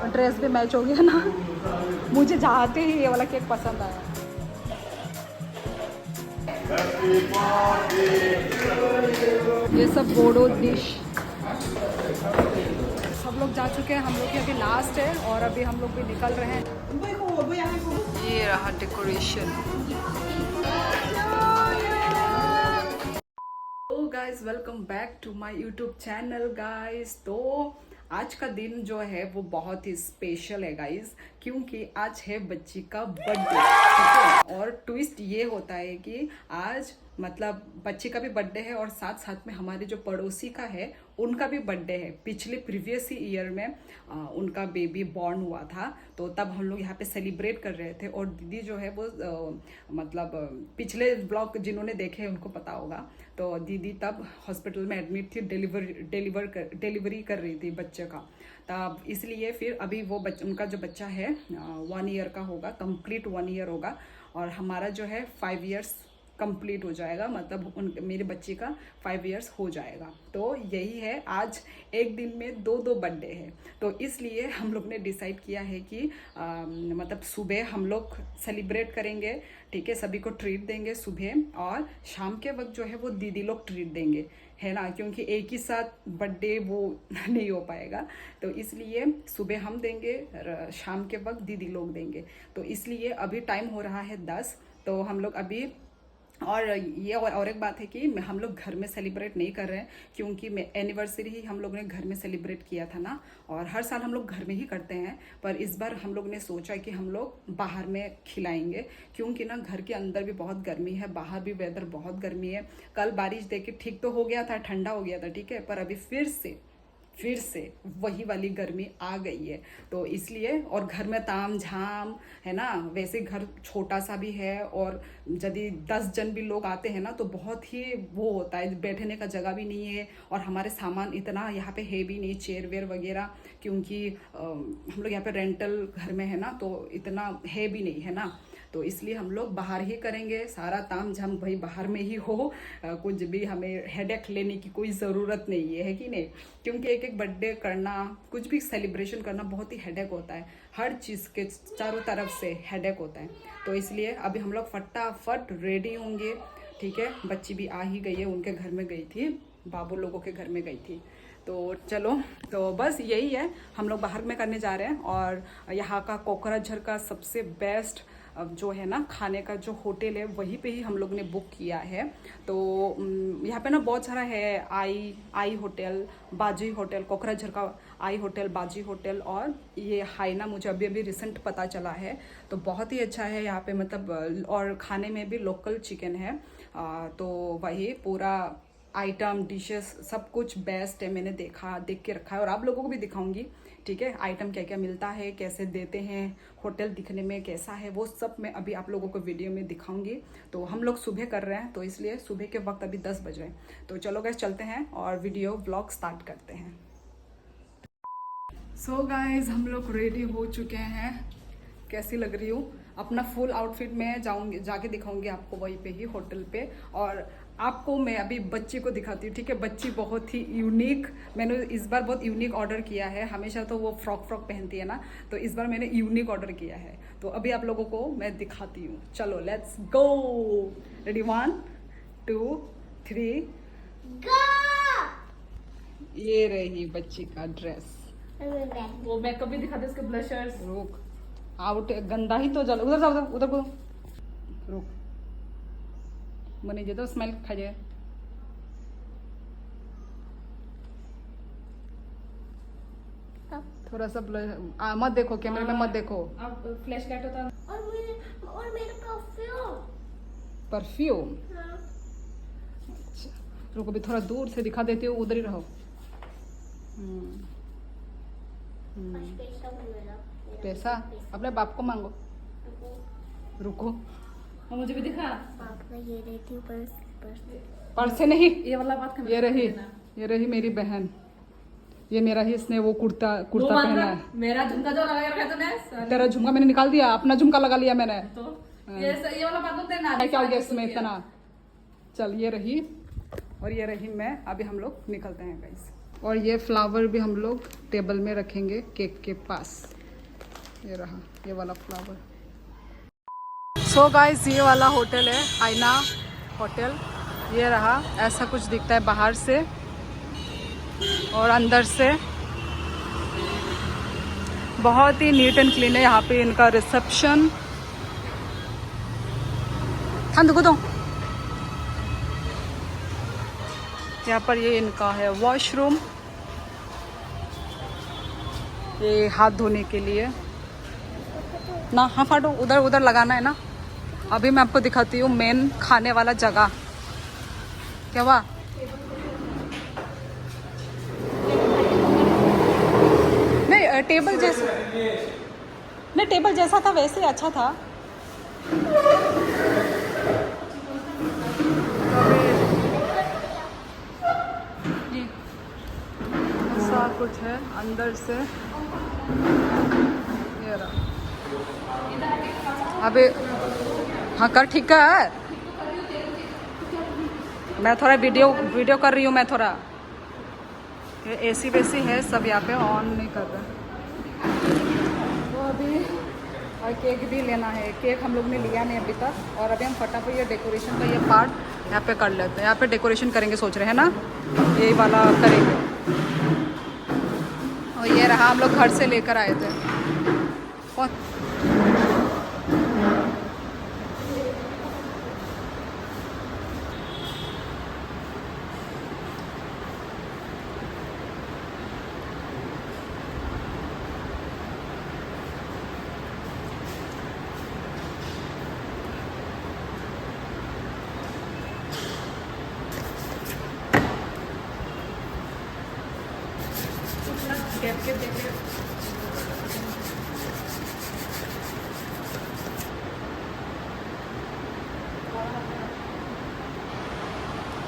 Dress भी match हो गया ना। मुझे जाते ही ये वाला केक पसंद आया। ये सब बोडो डिश सब लोग जा चुके हैं, हम लोग की अभी लास्ट है और अभी हम लोग भी निकल रहे हैं। ये रहा डेकोरेशन। तो guys welcome back to my YouTube channel guys. तो आज का दिन जो है वो बहुत ही स्पेशल है गाइज, क्योंकि आज है बच्ची का बर्थडे, ठीक है। और ट्विस्ट ये होता है कि आज मतलब बच्चे का भी बर्थडे है और साथ साथ में हमारे जो पड़ोसी का है उनका भी बर्थडे है। पिछले प्रीवियस ईयर में उनका बेबी बॉर्न हुआ था, तो तब हम लोग यहाँ पे सेलिब्रेट कर रहे थे। और दीदी जो है वो मतलब पिछले ब्लॉग जिन्होंने देखे उनको पता होगा, तो दीदी तब हॉस्पिटल में एडमिट थी, डिलीवरी कर रही थी बच्चे का। तब इसलिए फिर अभी वो उनका जो बच्चा है 1 ईयर का होगा, कंप्लीट 1 ईयर होगा। और हमारा जो है 5 ईयर्स कंप्लीट हो जाएगा, मतलब मेरे बच्चे का 5 ईयर्स हो जाएगा। तो यही है, आज एक दिन में दो बर्थडे है। तो इसलिए हम लोग ने डिसाइड किया है कि मतलब सुबह हम लोग सेलिब्रेट करेंगे, ठीक है, सभी को ट्रीट देंगे सुबह, और शाम के वक्त जो है वो दीदी लोग ट्रीट देंगे, है ना, क्योंकि एक ही साथ बर्थडे वो नहीं हो पाएगा। तो इसलिए सुबह हम देंगे, शाम के वक्त दीदी लोग देंगे। तो इसलिए अभी टाइम हो रहा है 10, तो हम लोग अभी और ये और एक बात है कि हम लोग घर में सेलिब्रेट नहीं कर रहे हैं, क्योंकि एनिवर्सरी ही हम लोग ने घर में सेलिब्रेट किया था ना, और हर साल हम लोग घर में ही करते हैं। पर इस बार हम लोग ने सोचा कि हम लोग बाहर में खिलाएंगे, क्योंकि ना घर के अंदर भी बहुत गर्मी है, बाहर भी वेदर बहुत गर्मी है। कल बारिश देके ठीक तो हो गया था, ठंडा हो गया था, ठीक है, पर अभी फिर से वही वाली गर्मी आ गई है। तो इसलिए, और घर में ताम झाम है ना, वैसे घर छोटा सा भी है, और यदि 10 जन भी लोग आते हैं ना तो बहुत ही वो होता है, बैठने का जगह भी नहीं है, और हमारे सामान इतना यहाँ पे है भी नहीं, चेयर वेयर वगैरह, क्योंकि हम लोग यहाँ पे रेंटल घर में है ना, तो इतना है भी नहीं, है ना। तो इसलिए हम लोग बाहर ही करेंगे, सारा ताम झाम भाई बाहर में ही हो। कुछ भी हमें हेडेक लेने की कोई ज़रूरत नहीं है कि नहीं, क्योंकि एक बर्थडे करना, कुछ भी सेलिब्रेशन करना बहुत ही हेडेक होता है, हर चीज़ के चारों तरफ से हेडेक होता है। तो इसलिए अभी हम लोग फटाफट रेडी होंगे, ठीक है। बच्ची भी आ ही गई है, उनके घर में गई थी, बाबू लोगों के घर में गई थी। तो चलो, तो बस यही है, हम लोग बाहर में करने जा रहे हैं। और यहाँ का कोकराझर का सबसे बेस्ट जो है ना खाने का जो होटल है, वहीं पे ही हम लोग ने बुक किया है। तो यहाँ पे ना बहुत सारा है, आई होटल, बाजी होटल, कोकराझर का आई होटल, बाजी होटल, और ये हाइना, मुझे अभी अभी रिसेंट पता चला है। तो बहुत ही अच्छा है यहाँ पे, मतलब और खाने में भी लोकल चिकन है। तो वही पूरा आइटम डिशेस सब कुछ बेस्ट है, मैंने देख के रखा है, और आप लोगों को भी दिखाऊंगी, ठीक है, आइटम क्या क्या मिलता है, कैसे देते हैं, होटल दिखने में कैसा है, वो सब मैं अभी आप लोगों को वीडियो में दिखाऊंगी। तो हम लोग सुबह कर रहे हैं, तो इसलिए सुबह के वक्त अभी 10 बज रहे हैं। तो चलो गाइस चलते हैं और वीडियो ब्लॉग स्टार्ट करते हैं। सो गाइस हम लोग रेडी हो चुके हैं। कैसी लग रही हूँ? अपना फुल आउटफिट में जाऊंगी, जाके दिखाऊंगी आपको वहीं पे ही होटल पे। और आपको मैं अभी बच्ची को दिखाती हूँ, ठीक है। बच्ची बहुत ही यूनिक, मैंने इस बार बहुत यूनिक ऑर्डर किया है। हमेशा तो वो फ्रॉक पहनती है ना, तो इस बार मैंने यूनिक ऑर्डर किया है। तो अभी आप लोगों को मैं दिखाती हूँ, चलो लेट्स गो। रेडी 1 2 3 ये रही बच्ची का ड्रेस। वो मेकअप भी दिखा दे, उसके ब्लशर्स। रुक, आउट गंदा ही तो, चलो उधर जाओ, उधर को रुक, बनी जे तो स्मेल खा जाए। थोड़ा सा मत देखो, कैमरे में मत देखो। अब फ्लैश लाइट होता और मेरा परफ्यूम। हाँ। अच्छा रुको, अभी थोड़ा दूर से दिखा देती हूँ, उधर ही रहो। पैसा अपने बाप को मांगो। रुको, और मुझे भी दिखा। पापा ये रहती हूँ पर्स से नहीं, ये वाला बात ये रही मेरी बहन, ये मेरा ही, इसने वो कुर्ता पहना है। मेरा झुमका जो लगा रखा है तूने, तेरा झुमका मैंने निकाल दिया, अपना झुमका लगा लिया मैंने। तो ये वाला बात होता है ना, क्या हो गया इसमें इतना। चल ये रही, और ये रही मैं। अभी हम लोग निकलते हैं गाइस। और ये फ्लावर भी हम लोग टेबल में रखेंगे केक के पास। ये रहा ये वाला फ्लावर। सो गाइस ये वाला होटल है आईना होटल। ये रहा, ऐसा कुछ दिखता है बाहर से और अंदर से बहुत ही नीट एंड क्लीन है। यहाँ पे इनका रिसेप्शन। दो यहाँ पर ये इनका है वॉशरूम, ये हाथ धोने के लिए ना। हाँ फाटो, उधर उधर लगाना है ना। अभी मैं आपको दिखाती हूँ मेन खाने वाला जगह। क्या हुआ? नहीं टेबल जैसा, नहीं टेबल जैसा था वैसे ही अच्छा था। ऐसा कुछ है अंदर से। ये रहा। अबे हाँ कर, ठीक है। मैं थोड़ा वीडियो कर रही हूँ मैं थोड़ा। ये एसी वेसी है सब यहाँ पे, ऑन नहीं कर रहा। तो अभी और केक भी लेना है। केक हम लोग ने लिया नहीं अभी तक। और अभी हम फटाफट ये डेकोरेशन का ये पार्ट यहाँ पे कर लेते हैं। यहाँ पे डेकोरेशन करेंगे सोच रहे हैं ना, यही वाला करेंगे। और ये रहा, हम लोग घर से लेकर आए थे।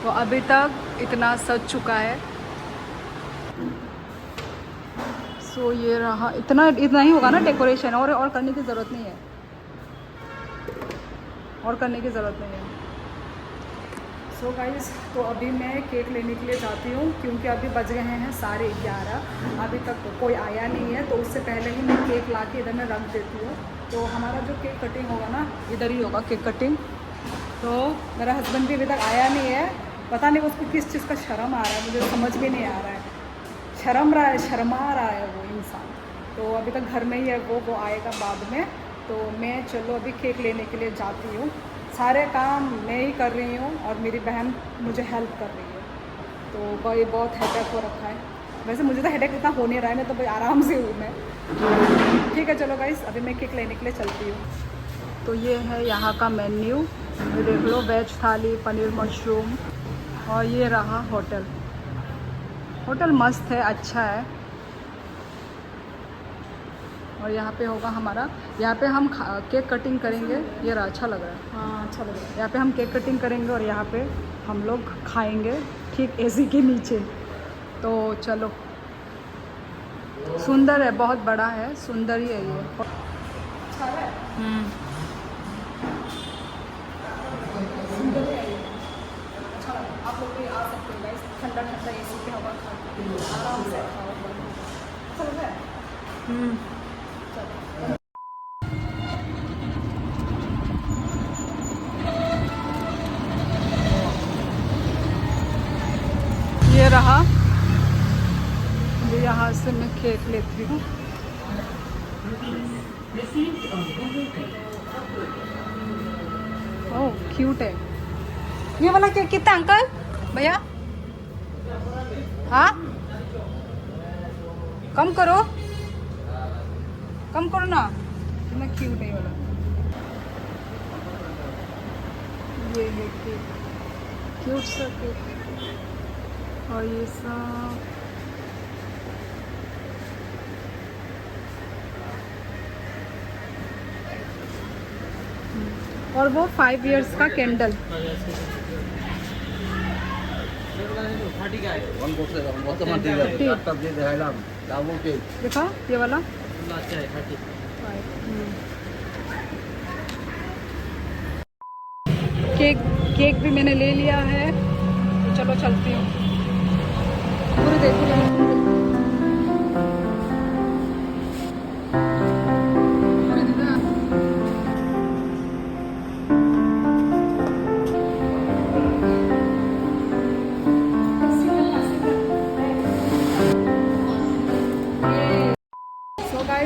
तो अभी तक इतना सज चुका है। सो ये रहा, इतना ही होगा ना डेकोरेशन। और करने की ज़रूरत नहीं है, और करने की ज़रूरत नहीं है। सो गाइस तो अभी मैं केक लेने के लिए जाती हूँ, क्योंकि अभी बज गए हैं 11:30। अभी तक कोई आया नहीं है, तो उससे पहले ही मैं केक ला के इधर में रख देती हूँ। तो हमारा जो केक कटिंग होगा ना, इधर ही होगा केक कटिंग। तो मेरा हस्बैंड भी अभी तक आया नहीं है। पता नहीं उसको किस चीज़ का शर्म आ रहा है, मुझे समझ भी नहीं आ रहा है। शर्मा रहा है वो इंसान। तो अभी तक घर में ही है वो आएगा बाद में। तो मैं चलो अभी केक लेने के लिए जाती हूँ। सारे काम मैं ही कर रही हूँ और मेरी बहन मुझे हेल्प कर रही है। तो भाई बहुत हेडेक हो रखा है। वैसे मुझे तो हेडेक इतना हो नहीं रहा है, मैं तो भाई आराम से हूँ मैं। ठीक है चलो गाइस, अभी मैं केक लेने के लिए चलती हूँ। तो ये है यहाँ का मेन्यू, देख लो। वेज थाली, पनीर मशरूम। और ये रहा होटल। होटल मस्त है, अच्छा है। और यहाँ पे होगा हमारा, यहाँ पे हम केक कटिंग करेंगे। ये रहा, अच्छा लग रहा है। हाँ अच्छा लग रहा है। यहाँ पे हम केक कटिंग करेंगे और यहाँ पे हम लोग खाएंगे, ठीक एसी के नीचे। तो चलो, सुंदर है, बहुत बड़ा है, सुंदर ही है ये। अच्छा है। सुंदर है ये, अच्छा लगा। आप लोग भी आ सकते हो गाइस, ठंडा ठंडा एसी की हवा खा के आराम से खाओ। अच्छा लग रहा है। ये रहा, यहाँ से मैं केक लेती हूँ। ओह क्यूट है। ये वाला केक कितना अंकल भैया? हाँ कम करो, कम करो ना। कितना क्यूट है ये वाला। ये केक क्यूट सा केक। और ये सब और वो 5 इयर्स का कैंडल। देखा ये वाला केक भी मैंने ले लिया है। तो चलो चलती हूँ। भी देखो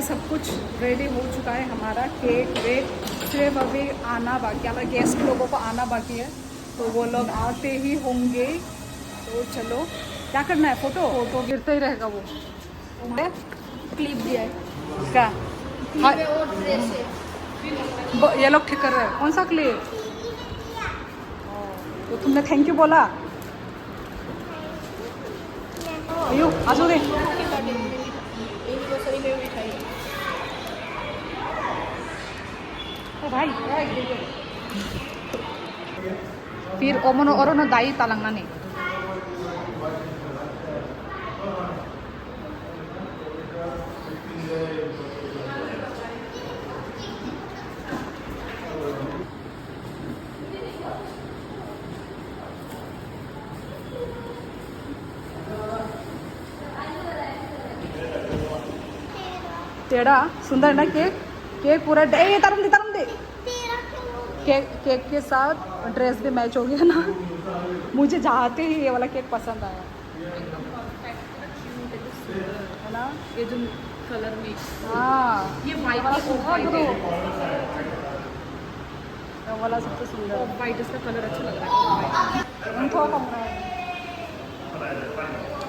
सब कुछ रेडी हो चुका है हमारा। केक वेक सिर्फ अभी आना बाकी, हमारे गेस्ट लोगों को आना बाकी है, तो वो लोग आते ही होंगे। तो चलो, क्या करना है? फोटो फोटो गिरता ही रहेगा वो। क्लिप दिया है क्या? हाँ, और ड्रेस है। ये लोग ठीक कर रहे हैं। कौन सा क्लिप? तो तुमने थैंक यू बोला? अयो आ जाओ दे। भाई फिर ओमनो ओरोनो दाई तालंगा नहीं। टेढ़ा सुंदर ना केक। केक पूरा तरम दे। केक के साथ ड्रेस भी मैच हो गया ना। मुझे जाते ही ये वाला केक पसंद आया है ना, ये जो कलर में हाँ ये वाइट वाला है, बहुत दो। ये वाला सबसे सुंदर। वाइट इसका कलर अच्छा लग रहा है।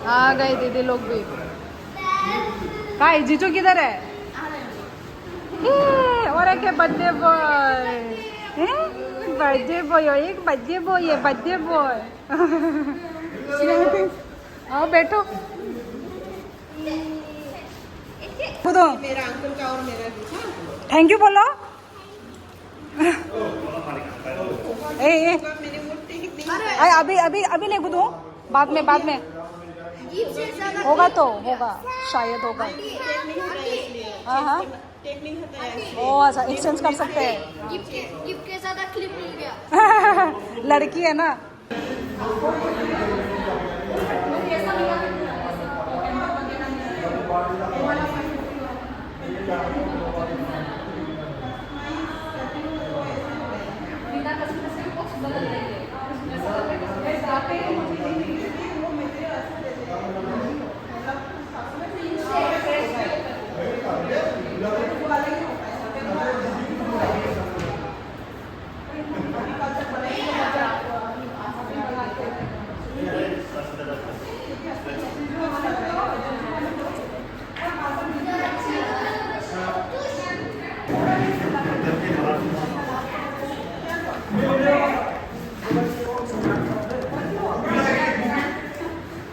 आ गए दीदी लोग भी। काय जीजू किधर है? और एक बर्थडे बॉय, बर्थडे बॉय, एक बर्थडे बॉय है, बर्थडे बॉय। आओ बैठो। बोलो मेरा अंकल का और मेरा थैंक यू बोलो। मेरी मूर्ति कितनी अभी नहीं बुदू, बाद में होगा तो होगा, शायद होगा। हाँ हाँ टेक्निक होता है। ओ अच्छा, एक्सचेंज कर सकते हैं। गिफ्ट के साथ क्लिप मिल गया। लड़की है ना।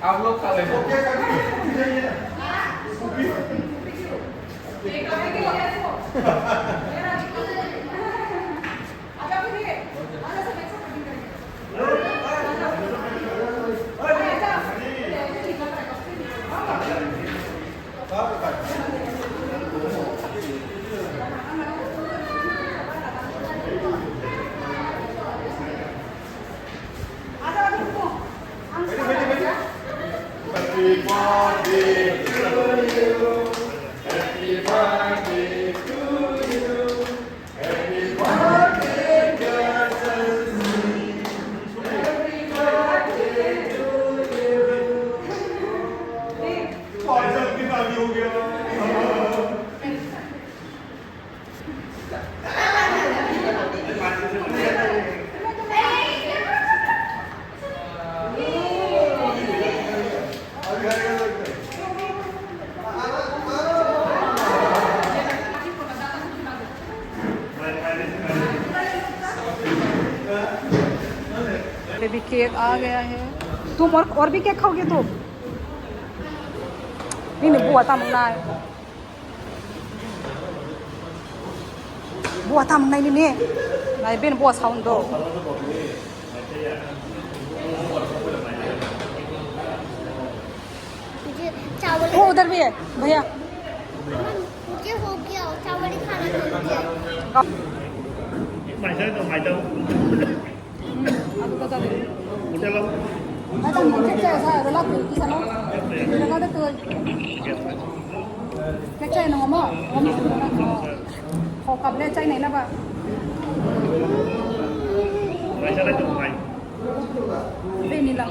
आप लोग खा लेंगे। बेबी केक आ गया है। तुम और भी केक खाओगे तुम? नहीं बुआ तामना है, बुआ तामना नहीं नहीं बेन बुआ साउंड दो। मुझे चावल वो उधर भी है भैया। मुझे हो गया चावल ही खाना छोड़ दिया। अभी बता दे। Akan kecek saya relatif di sana. Kita kata tu. Kecek nong mo. Kau kabel cai ni lah pak. Ini lah.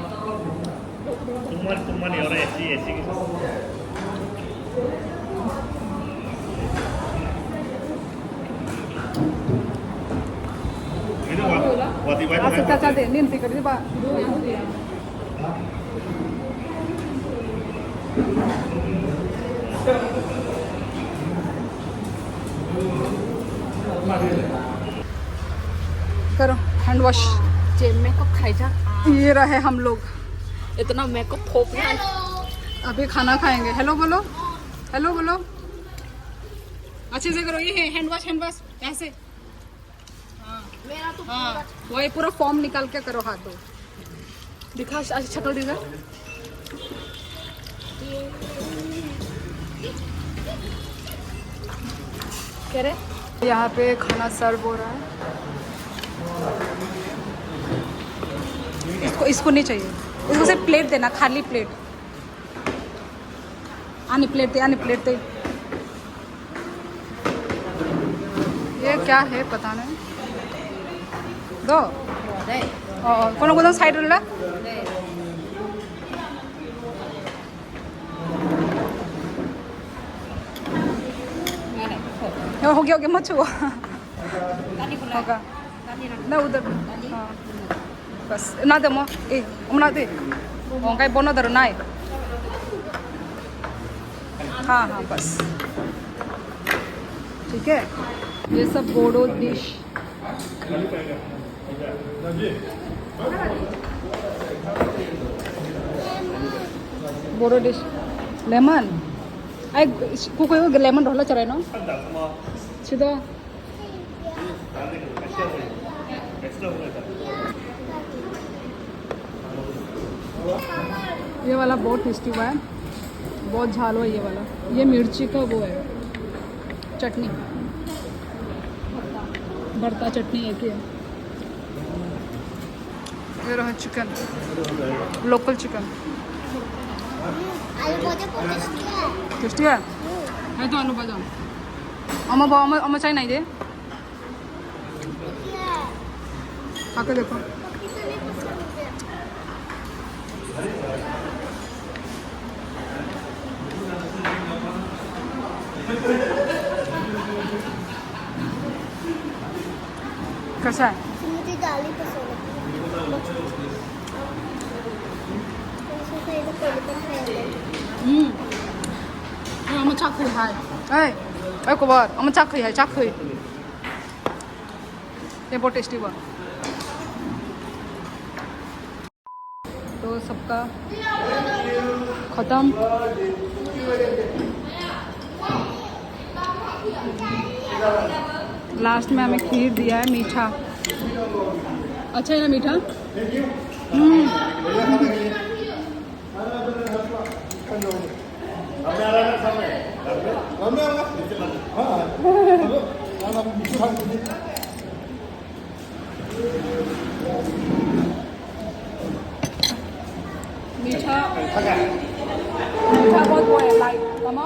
Tumman orang AC gitu. Ini wati-wati. Asal caca deh, ni nanti kerja pak. करो hand wash जेब में कब खाई जा ये रहे हम लोग इतना मेकअप थोपना है अभी खाना खाएंगे हेलो बोलो अच्छे से करो ये हैंड वॉश ऐसे मेरा तो हाँ वही पूरा फॉर्म निकाल के करो हाथ दो दिखा शक्ल दिखा कह रहे यहाँ पे खाना सर्व हो रहा है इसको नहीं चाहिए इसको सिर्फ प्लेट देना खाली प्लेट आनी प्लेट दे ये क्या है पता नहीं दो कौन साइड रहा हो गया मत छुओ होगा ना उधर हाँ बस ना दे मो ए ना दे कहीं बनो दर ना हाँ बस ठीक है ये सब Bodo dish Bodo dish lemon आई कोई लेमन रोला चराय ना सीधा ये वाला बहुत टेस्टी हुआ है बहुत झाल हुआ ये वाला ये मिर्ची का वो है चटनी भरता चटनी एक ही है ये रहा चिकन लोकल चिकन आलू भाजा बहुत टेस्टी है टेस्टी है तो आलू भाजा अम्मा चाय नहीं दे खा के देखो कैसा है मुझे दाल ही पसंद है अम्मा चाक खुई है ए कुमार अम्मा चाक खुई है चाक खुई ये बहुत टेस्टी हुआ तो सबका खत्म लास्ट में हमें खीर दिया है मीठा अच्छा है ना मीठा मीठा बहुत वो है लाइट मामा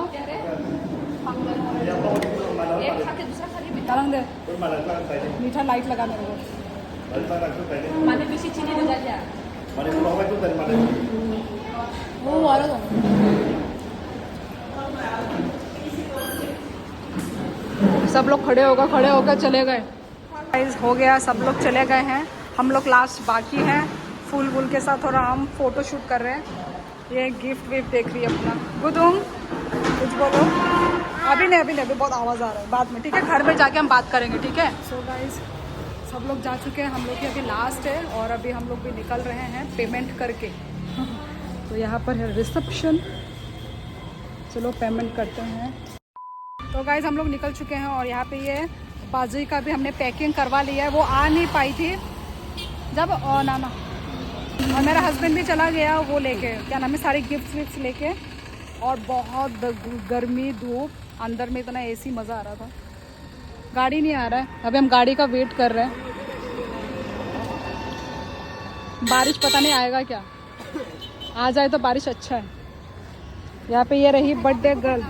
तरंग दे मीठा लाइट लगा मेरे को माने पीछे चीनी लगा क्या वो वाला दो सब लोग खड़े होकर चले गए गाइस हो गया सब लोग चले गए हैं हम लोग लास्ट बाकी हैं फूल वूल के साथ और हम फोटो शूट कर रहे हैं ये गिफ्ट विफ्ट देख रही है अपना गुदुम कुछ बोलो अभी नहीं अभी बहुत आवाज़ आ रहा है बाद में ठीक है घर में जाके हम बात करेंगे ठीक है सो गाइस सब लोग जा चुके हैं हम लोग की अभी लास्ट है और अभी हम लोग भी निकल रहे हैं पेमेंट करके तो यहाँ पर है रिसेप्शन चलो पेमेंट करते हैं तो गाइस हम लोग निकल चुके हैं और यहाँ पे ये बाजू का भी हमने पैकिंग करवा लिया है वो आ नहीं पाई थी जब नाना और मेरा हस्बैंड भी चला गया वो लेके क्या नाम है सारे गिफ्ट्स विफ्ट्स लेके और बहुत गर्मी धूप अंदर में इतना एसी मज़ा आ रहा था गाड़ी नहीं आ रहा है अभी हम गाड़ी का वेट कर रहे हैं बारिश पता नहीं आएगा क्या आ जाए तो बारिश अच्छा है। यहाँ पे ये रही बर्थडे गर्ल।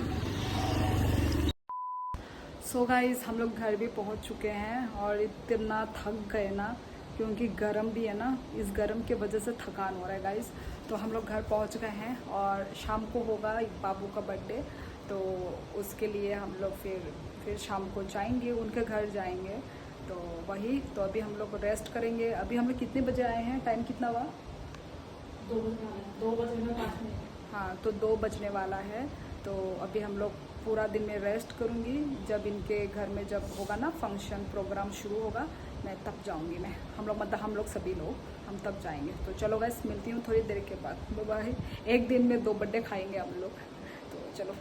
सो गाइस हम लोग घर भी पहुंच चुके हैं और इतना थक गए ना, क्योंकि गर्म भी है ना, इस गर्म के वजह से थकान हो रहा है गाइस। तो हम लोग घर पहुंच गए हैं और शाम को होगा बाबू का बर्थडे, तो उसके लिए हम लोग फिर शाम को जाएंगे, उनके घर जाएंगे। तो वही, तो अभी हम लोग रेस्ट करेंगे। अभी हम लोग कितने बजे आए हैं, टाइम कितना हुआ? 2 बजे में 5 मिनट। हाँ, तो 2 बजने वाला है। तो अभी हम लोग पूरा दिन में रेस्ट करूँगी। जब इनके घर में जब होगा ना फंक्शन प्रोग्राम शुरू होगा, मैं तब जाऊँगी। मैं हम लोग सभी लोग हम तब जाएंगे। तो चलो गाइस, मिलती हूँ थोड़ी देर के बाद। बाय। एक दिन में 2 बर्थडे खाएंगे हम लोग, तो चलो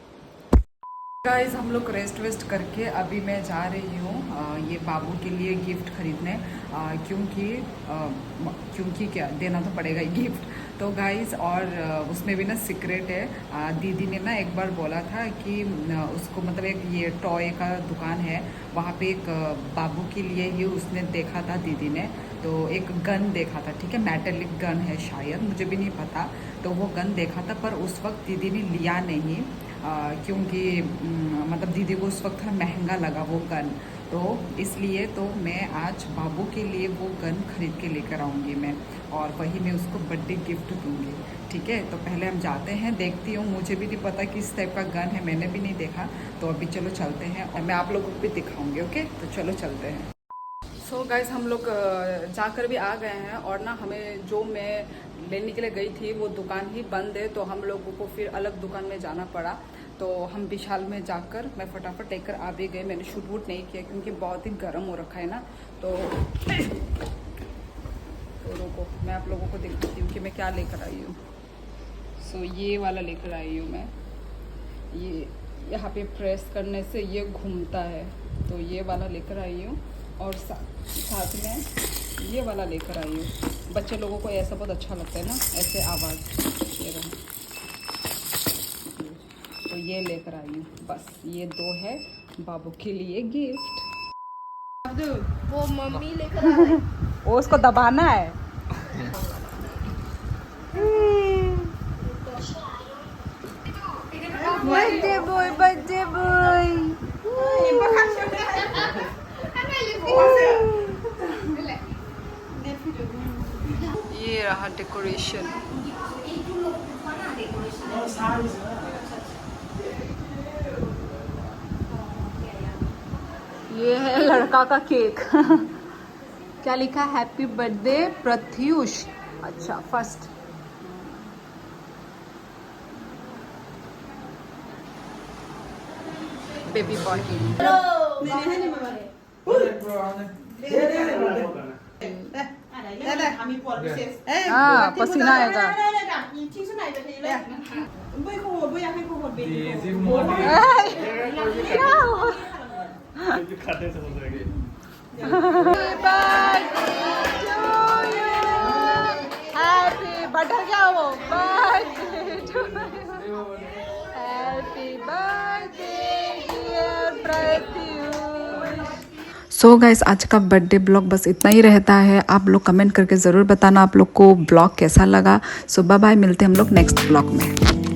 गाइस। हम लोग रेस्ट वेस्ट करके अभी मैं जा रही हूँ ये बाबू के लिए गिफ्ट खरीदने, क्योंकि क्या देना तो पड़ेगा ही गिफ्ट। तो गाइस, और उसमें भी ना सीक्रेट है। दीदी ने ना एक बार बोला था कि उसको मतलब एक ये टॉय का दुकान है, वहाँ पे एक बाबू के लिए ही उसने देखा था दीदी ने। तो एक गन देखा था, ठीक है, मेटेलिक गन है शायद, मुझे भी नहीं पता। तो वो गन देखा था, पर उस वक्त दीदी ने लिया नहीं, क्योंकि मतलब दीदी को उस वक्त थोड़ा महंगा लगा वो गन। तो इसलिए तो मैं आज बाबू के लिए वो गन खरीद के लेकर आऊँगी मैं, और वही मैं उसको बर्थडे गिफ्ट दूँगी, ठीक है। तो पहले हम जाते हैं, देखती हूँ, मुझे भी नहीं पता किस टाइप का गन है, मैंने भी नहीं देखा। तो अभी चलो चलते हैं और मैं आप लोगों को भी दिखाऊँगी, ओके। तो चलो चलते हैं। सो गाइस, हम लोग जाकर भी आ गए हैं, और ना हमें जो मैं लेने के लिए गई थी वो दुकान ही बंद है, तो हम लोगों को फिर अलग दुकान में जाना पड़ा। तो हम विशाल में जाकर मैं फटाफट लेकर आ भी गए। मैंने शूट वूट नहीं किया क्योंकि बहुत ही गर्म हो रखा है ना। तो रुको, मैं आप लोगों को दिखाती हूँ कि मैं क्या लेकर आई हूँ। सो ये वाला लेकर आई हूँ मैं। ये यहाँ पे प्रेस करने से ये घूमता है, तो ये वाला लेकर आई हूँ। और साथ में ये वाला लेकर आई हूँ। बच्चे लोगों को ऐसा बहुत अच्छा लगता है ना, ऐसे आवाज़। ये रहा, तो ये लेकर आई हूँ। बस ये 2 है बाबू के लिए गिफ्ट। वो मम्मी लेकर आ रही है। वो उसको दबाना है। Birthday boy, birthday boy. ये रहा डेकोरेशन। ये है लड़का का केक। क्या लिखा? Happy birthday Pratyush. अच्छा, फर्स्ट। Baby boy. हाँ, पसीना आएगा। खाते से हो जाएगी। हैप्पी बर्थडे, क्या वो birthday to you. Happy birthday dear Pratyush. So guys, आज का बर्थडे ब्लॉग बस इतना ही रहता है। आप लोग कमेंट करके ज़रूर बताना आप लोग को ब्लॉग कैसा लगा। सो बाय बाय, मिलते हैं हम लोग नेक्स्ट ब्लॉग में।